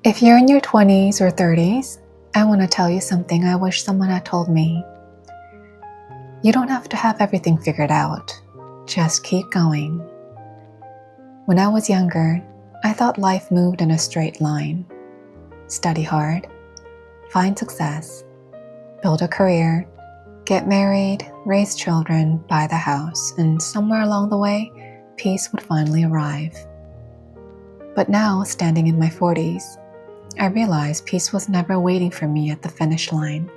If you're in your 20s or 30s, I want to tell you something I wish someone had told me. You don't have to have everything figured out. Just keep going. When I was younger, I thought life moved in a straight line. Study hard, find success, build a career, get married, raise children, buy the house, and somewhere along the way, peace would finally arrive. But now, standing in my 40s, I realized peace was never waiting for me at the finish line.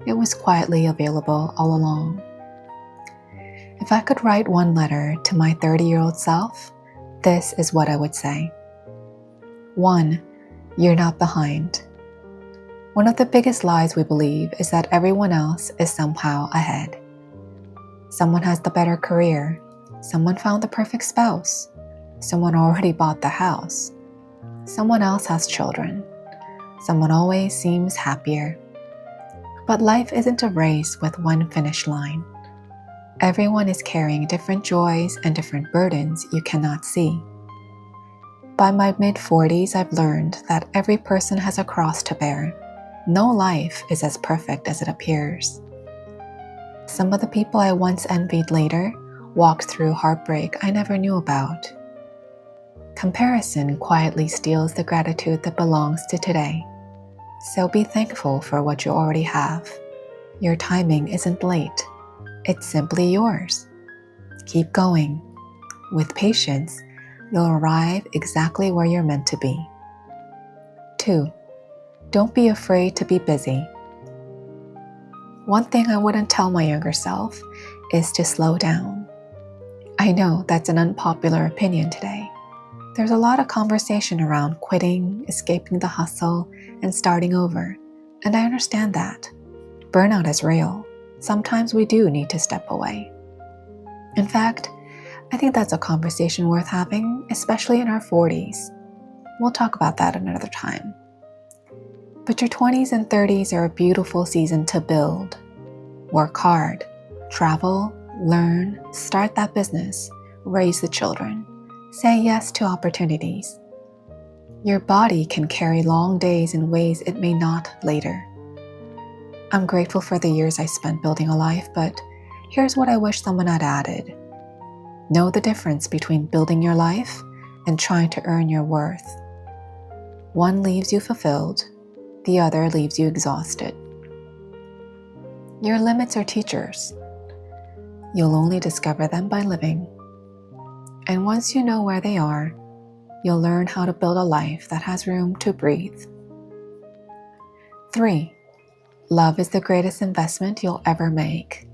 It was quietly available all along. If I could write one letter to my 30-year-old self, this is what I would say. 1. You're not behind. One of the biggest lies we believe is that everyone else is somehow ahead. Someone has the better career. Someone found the perfect spouse. Someone already bought the house. Someone else has children. Someone always seems happier. But life isn't a race with one finish line. Everyone is carrying different joys and different burdens you cannot see. By my mid-40s, I've learned that every person has a cross to bear. No life is as perfect as it appears. Some of the people I once envied later walked through heartbreak I never knew about. Comparison quietly steals the gratitude that belongs to today. So be thankful for what you already have. Your timing isn't late. It's simply yours. Keep going. With patience, you'll arrive exactly where you're meant to be. 2. Don't be afraid to be busy. One thing I wouldn't tell my younger self is to slow down. I know that's an unpopular opinion today. There's a lot of conversation around quitting, escaping the hustle, and starting over, and I understand that. Burnout is real. Sometimes we do need to step away. In fact, I think that's a conversation worth having, especially in our 40s. We'll talk about that another time. But your 20s and 30s are a beautiful season to build. Work hard, travel, learn, start that business, raise the children. Say yes to opportunities. Your body can carry long days in ways it may not later. I'm grateful for the years I spent building a life, but here's what I wish someone had added. Know the difference between building your life and trying to earn your worth. One leaves you fulfilled, the other leaves you exhausted. Your limits are teachers. You'll only discover them by living. And once you know where they are, you'll learn how to build a life that has room to breathe. 3. Love is the greatest investment you'll ever make.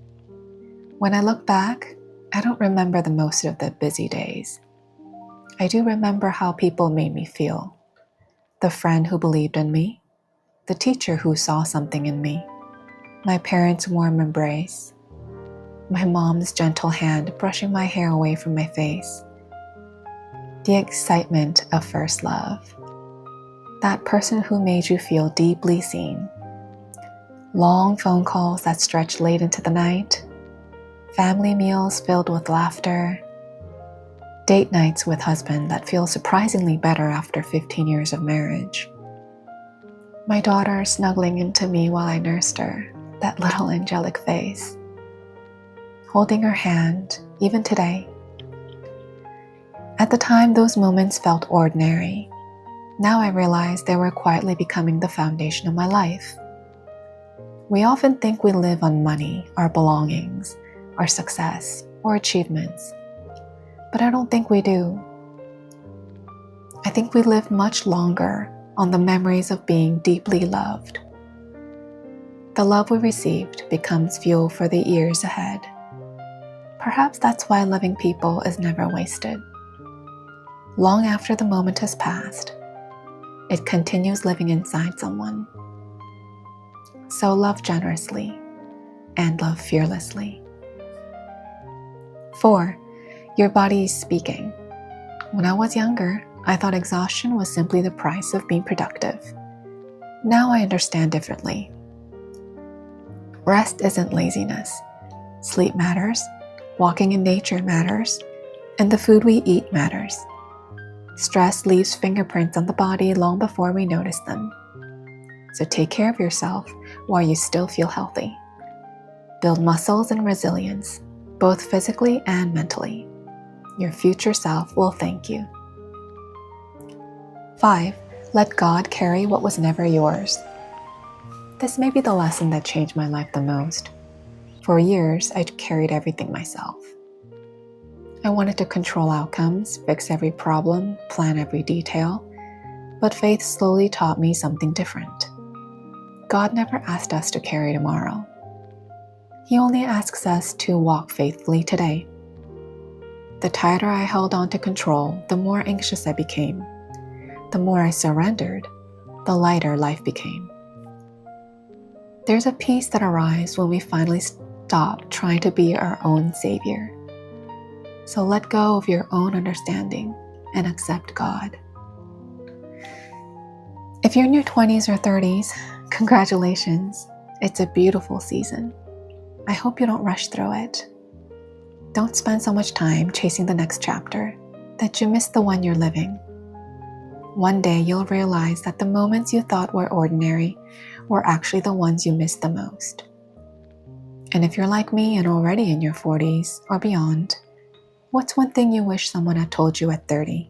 When I look back, I don't remember the most of the busy days. I do remember how people made me feel. The friend who believed in me, the teacher who saw something in me, my parents' warm embrace, my mom's gentle hand brushing my hair away from my face. The excitement of first love. That person who made you feel deeply seen. Long phone calls that stretch late into the night. Family meals filled with laughter. Date nights with husband that feel surprisingly better after 15 years of marriage. My daughter snuggling into me while I nursed her, that little angelic face. Holding her hand, even today. At the time, those moments felt ordinary. Now I realize they were quietly becoming the foundation of my life. We often think we live on money, our belongings, our success, or achievements. But I don't think we do. I think we live much longer on the memories of being deeply loved. The love we received becomes fuel for the years ahead. Perhaps that's why loving people is never wasted. Long after the moment has passed, it continues living inside someone. So love generously and love fearlessly. 4. Your body is speaking. When I was younger, I thought exhaustion was simply the price of being productive. Now I understand differently. Rest isn't laziness. Sleep matters, walking in nature matters, and the food we eat matters. Stress leaves fingerprints on the body long before we notice them. So take care of yourself while you still feel healthy. Build muscles and resilience, both physically and mentally. Your future self will thank you. 5. Let God carry what was never yours. This may be the lesson that changed my life the most. For years, I carried everything myself. I wanted to control outcomes, fix every problem, plan every detail, but faith slowly taught me something different. God never asked us to carry tomorrow. He only asks us to walk faithfully today. The tighter I held on to control, the more anxious I became. The more I surrendered, the lighter life became. There's a peace that arrives when we finally stop trying to be our own savior. So let go of your own understanding and accept God. If you're in your 20s or 30s, congratulations. It's a beautiful season. I hope you don't rush through it. Don't spend so much time chasing the next chapter that you miss the one you're living. One day you'll realize that the moments you thought were ordinary were actually the ones you missed the most. And if you're like me and already in your 40s or beyond, what's one thing you wish someone had told you at 30?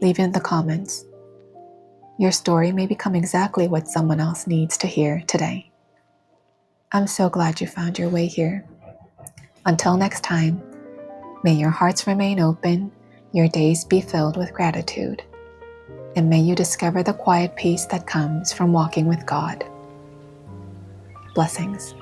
Leave it in the comments. Your story may become exactly what someone else needs to hear today. I'm so glad you found your way here. Until next time, may your hearts remain open, your days be filled with gratitude, and may you discover the quiet peace that comes from walking with God. Blessings.